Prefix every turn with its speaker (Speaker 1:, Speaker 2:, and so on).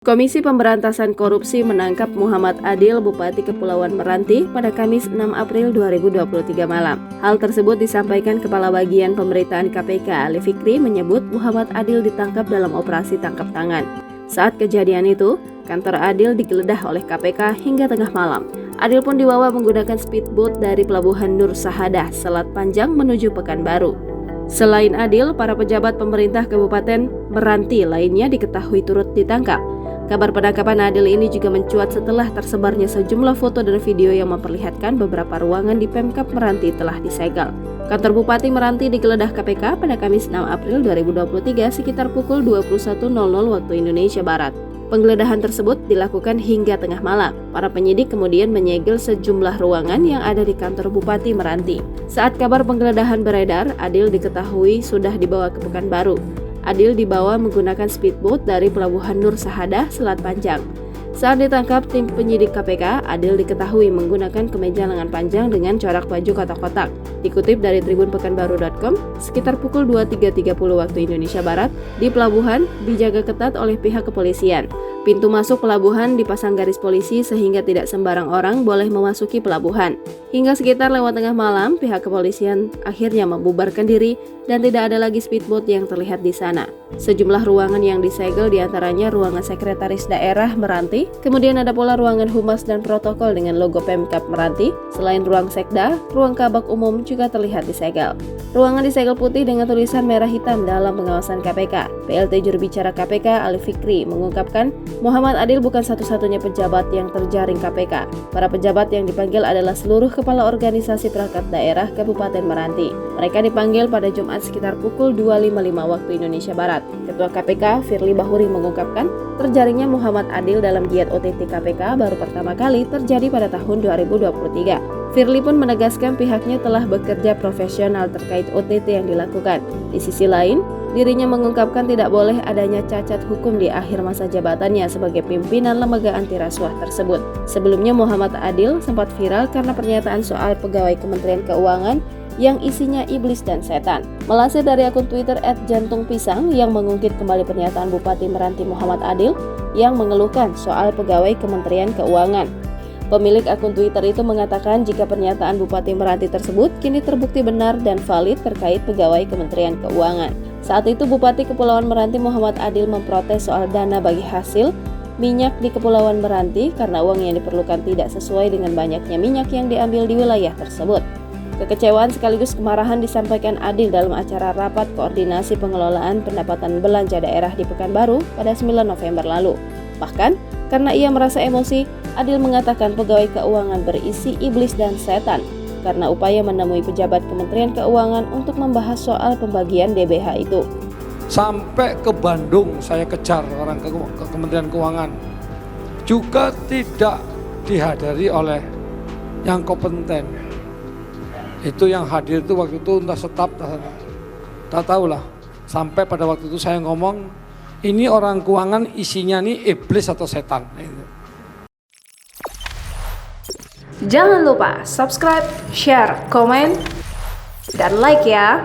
Speaker 1: Komisi Pemberantasan Korupsi menangkap Muhammad Adil, Bupati Kepulauan Meranti pada Kamis 6 April 2023 malam. Hal tersebut disampaikan Kepala Bagian Pemberitaan KPK Ali Fikri menyebut Muhammad Adil ditangkap dalam operasi tangkap tangan. Saat kejadian itu, kantor Adil digeledah oleh KPK hingga tengah malam. Adil pun dibawa menggunakan speedboat dari Pelabuhan Nur Sahadah, Selat Panjang menuju Pekanbaru. Selain Adil, para pejabat pemerintah Kabupaten Meranti lainnya diketahui turut ditangkap. Kabar penangkapan Adil ini juga mencuat setelah tersebarnya sejumlah foto dan video yang memperlihatkan beberapa ruangan di Pemkab Meranti telah disegel. Kantor Bupati Meranti digeledah KPK pada Kamis 6 April 2023 sekitar pukul 21.00 waktu Indonesia Barat. Penggeledahan tersebut dilakukan hingga tengah malam. Para penyidik kemudian menyegel sejumlah ruangan yang ada di kantor Bupati Meranti. Saat kabar penggeledahan beredar, Adil diketahui sudah dibawa ke Pekanbaru. Adil dibawa menggunakan speedboat dari Pelabuhan Nur Sahadah, Selat Panjang. Saat ditangkap tim penyidik KPK, Adil diketahui menggunakan kemeja lengan panjang dengan corak baju kotak-kotak. Dikutip dari tribunpekanbaru.com, sekitar pukul 23.30 waktu Indonesia Barat, di pelabuhan dijaga ketat oleh pihak kepolisian. Pintu masuk pelabuhan dipasang garis polisi sehingga tidak sembarang orang boleh memasuki pelabuhan. Hingga sekitar lewat tengah malam, pihak kepolisian akhirnya membubarkan diri dan tidak ada lagi speedboat yang terlihat di sana. Sejumlah ruangan yang disegel diantaranya ruangan Sekretaris Daerah Meranti, kemudian ada pula ruangan Humas dan Protokol dengan logo Pemkab Meranti. Selain ruang Sekda, ruang Kabak Umum juga terlihat disegel. Ruangan disegel putih dengan tulisan merah hitam dalam pengawasan KPK. PLT juru bicara KPK Ali Fikri mengungkapkan Muhammad Adil bukan satu-satunya pejabat yang terjaring KPK. Para pejabat yang dipanggil adalah seluruh kepala organisasi perangkat daerah Kabupaten Meranti. Mereka dipanggil pada Jumat sekitar pukul 2.55 waktu Indonesia Barat. Ketua KPK Firly Bahuri mengungkapkan terjaringnya Muhammad Adil dalam giat OTT KPK baru pertama kali terjadi pada tahun 2023. Firly pun menegaskan pihaknya telah bekerja profesional terkait OTT yang dilakukan. Di sisi lain, dirinya mengungkapkan tidak boleh adanya cacat hukum di akhir masa jabatannya sebagai pimpinan lembaga anti rasuah tersebut. Sebelumnya Muhammad Adil sempat viral karena pernyataan soal pegawai Kementerian Keuangan yang isinya iblis dan setan. Melansir dari akun Twitter @jantungpisang yang mengungkit kembali pernyataan Bupati Meranti Muhammad Adil yang mengeluhkan soal pegawai Kementerian Keuangan. Pemilik akun Twitter itu mengatakan jika pernyataan Bupati Meranti tersebut kini terbukti benar dan valid terkait pegawai Kementerian Keuangan. Saat itu Bupati Kepulauan Meranti Muhammad Adil memprotes soal dana bagi hasil minyak di Kepulauan Meranti karena uang yang diperlukan tidak sesuai dengan banyaknya minyak yang diambil di wilayah tersebut. Kekecewaan sekaligus kemarahan disampaikan Adil dalam acara rapat koordinasi pengelolaan pendapatan belanja daerah di Pekanbaru pada 9 November lalu. Bahkan, karena ia merasa emosi, Adil mengatakan pegawai keuangan berisi iblis dan setan karena upaya menemui pejabat Kementerian Keuangan untuk membahas soal pembagian DBH itu.
Speaker 2: Sampai ke Bandung saya kejar orang ke Kementerian Keuangan. Juga tidak dihadiri oleh yang kompeten. Itu yang hadir itu waktu itu entah staf, tak tahulah. Sampai pada waktu itu saya ngomong, ini orang keuangan isinya nih iblis atau setan.
Speaker 3: Jangan lupa subscribe, share, komen, dan like ya.